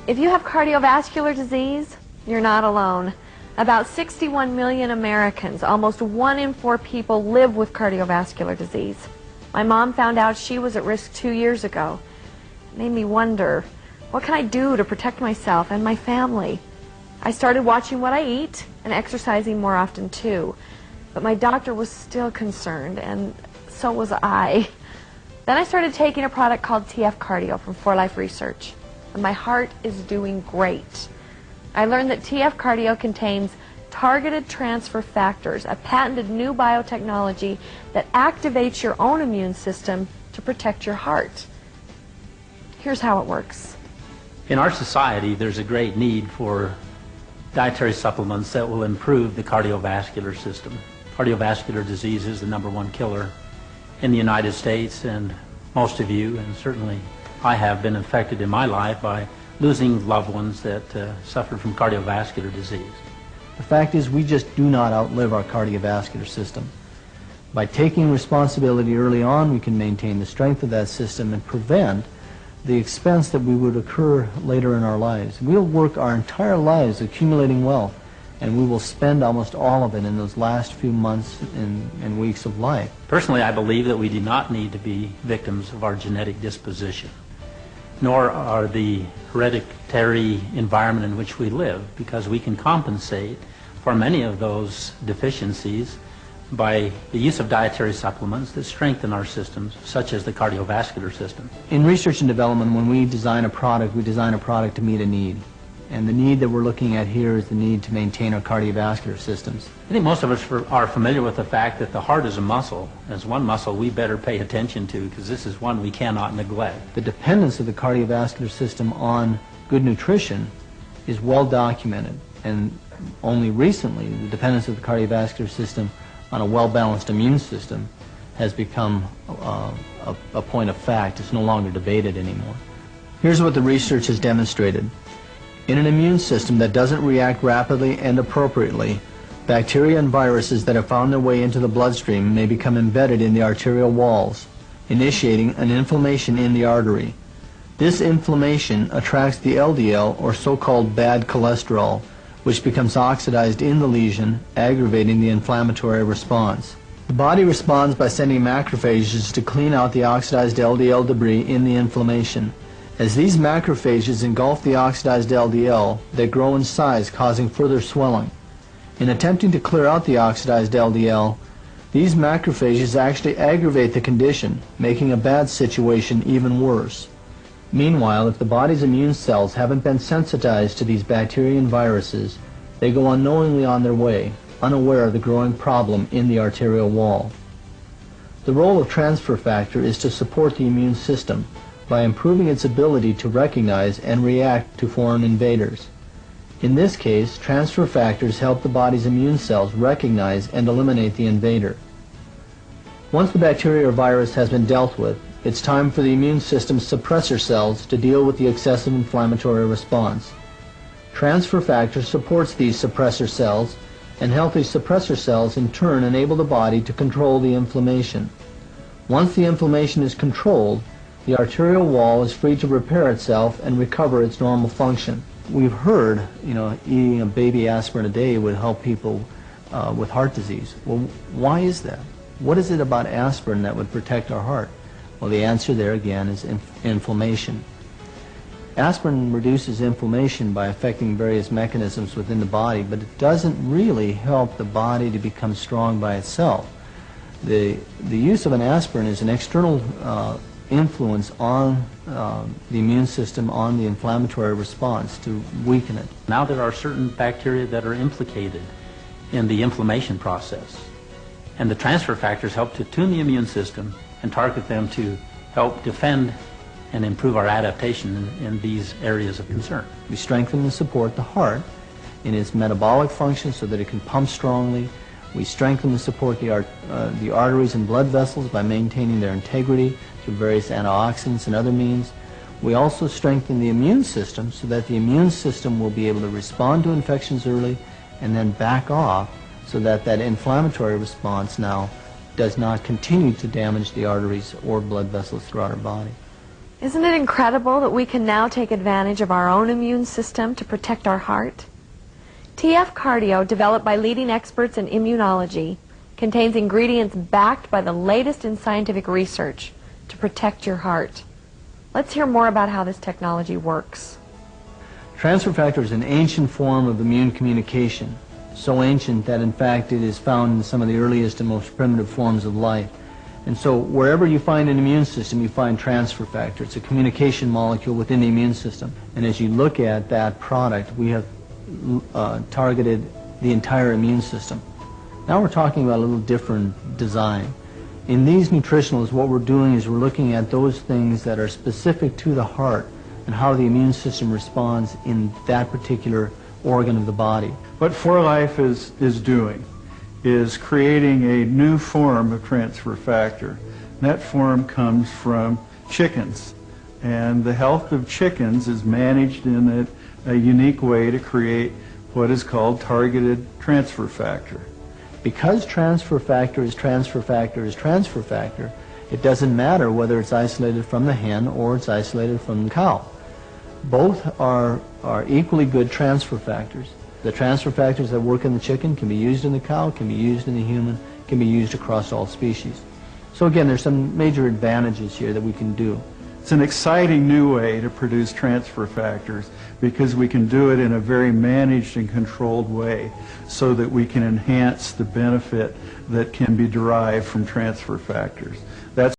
If you have cardiovascular disease, you're not alone. About 61 million Americans, almost 1 in 4 people, live with cardiovascular disease. My mom found out she was at risk 2 years ago. It made me wonder, what can I do to protect myself and my family? I started watching what I eat and exercising more often too. But my doctor was still concerned, and so was I. Then I started taking a product called TF Cardio from 4Life Research, and my heart is doing great. I learned that TF Cardio contains targeted transfer factors, a patented new biotechnology that activates your own immune system to protect your heart. Here's how it works. In our society, there's a great need for dietary supplements that will improve the cardiovascular system. Cardiovascular disease is the #1 killer in the United States, and most of you, and certainly I have been affected in my life by losing loved ones that suffered from cardiovascular disease. The fact is, we just do not outlive our cardiovascular system. By taking responsibility early on, we can maintain the strength of that system and prevent the expense that we would occur later in our lives. We'll work our entire lives accumulating wealth, and we will spend almost all of it in those last few months and weeks of life. Personally, I believe that we do not need to be victims of our genetic disposition, nor are the hereditary environment in which we live, because we can compensate for many of those deficiencies by the use of dietary supplements that strengthen our systems, such as the cardiovascular system. In research and development, when we design a product, we design a product to meet a need. And the need that we're looking at here is the need to maintain our cardiovascular systems. I think most of us are familiar with the fact that the heart is a muscle. As one muscle we better pay attention to, because this is one we cannot neglect. The dependence of the cardiovascular system on good nutrition is well documented, and only recently the dependence of the cardiovascular system on a well-balanced immune system has become a point of fact. It's no longer debated anymore. Here's what the research has demonstrated. In an immune system that doesn't react rapidly and appropriately, bacteria and viruses that have found their way into the bloodstream may become embedded in the arterial walls, initiating an inflammation in the artery. This inflammation attracts the LDL, or so-called bad cholesterol, which becomes oxidized in the lesion, aggravating the inflammatory response. The body responds by sending macrophages to clean out the oxidized LDL debris in the inflammation. As these macrophages engulf the oxidized LDL, they grow in size, causing further swelling. In attempting to clear out the oxidized LDL, these macrophages actually aggravate the condition, making a bad situation even worse. Meanwhile, if the body's immune cells haven't been sensitized to these bacteria and viruses, they go unknowingly on their way, unaware of the growing problem in the arterial wall. The role of transfer factor is to support the immune system by improving its ability to recognize and react to foreign invaders. In this case, transfer factors help the body's immune cells recognize and eliminate the invader. Once the bacteria or virus has been dealt with, it's time for the immune system's suppressor cells to deal with the excessive inflammatory response. Transfer factor supports these suppressor cells, and healthy suppressor cells in turn enable the body to control the inflammation. Once the inflammation is controlled, the arterial wall is free to repair itself and recover its normal function. We've heard, eating a baby aspirin a day would help people with heart disease. Well, why is that? What is it about aspirin that would protect our heart? Well, the answer there again is inflammation. Aspirin reduces inflammation by affecting various mechanisms within the body, but it doesn't really help the body to become strong by itself. The use of an aspirin is an external influence on the immune system, on the inflammatory response, to weaken it. Now there are certain bacteria that are implicated in the inflammation process, and the transfer factors help to tune the immune system and target them to help defend and improve our adaptation in these areas of concern. We strengthen and support the heart in its metabolic function so that it can pump strongly. We strengthen and support the arteries and blood vessels by maintaining their integrity through various antioxidants and other means. We also strengthen the immune system so that the immune system will be able to respond to infections early and then back off, so that that inflammatory response now does not continue to damage the arteries or blood vessels throughout our body. Isn't it incredible that we can now take advantage of our own immune system to protect our heart? TF Cardio, developed by leading experts in immunology, contains ingredients backed by the latest in scientific research to protect your heart. Let's hear more about how this technology works. Transfer factor is an ancient form of immune communication, so ancient that in fact it is found in some of the earliest and most primitive forms of life. And so wherever you find an immune system, you find transfer factor. It's a communication molecule within the immune system. And as you look at that product, we have targeted the entire immune system. Now we're talking about a little different design. In these nutritionals, what we're doing is we're looking at those things that are specific to the heart and how the immune system responds in that particular organ of the body. What 4Life is doing is creating a new form of transfer factor. And that form comes from chickens. And the health of chickens is managed in a unique way to create what is called targeted transfer factor. Because transfer factor is transfer factor is transfer factor, it doesn't matter whether it's isolated from the hen or it's isolated from the cow. Both are equally good transfer factors. The transfer factors that work in the chicken can be used in the cow, can be used in the human, can be used across all species. So again, there's some major advantages here that we can do. It's an exciting new way to produce transfer factors because we can do it in a very managed and controlled way so that we can enhance the benefit that can be derived from transfer factors.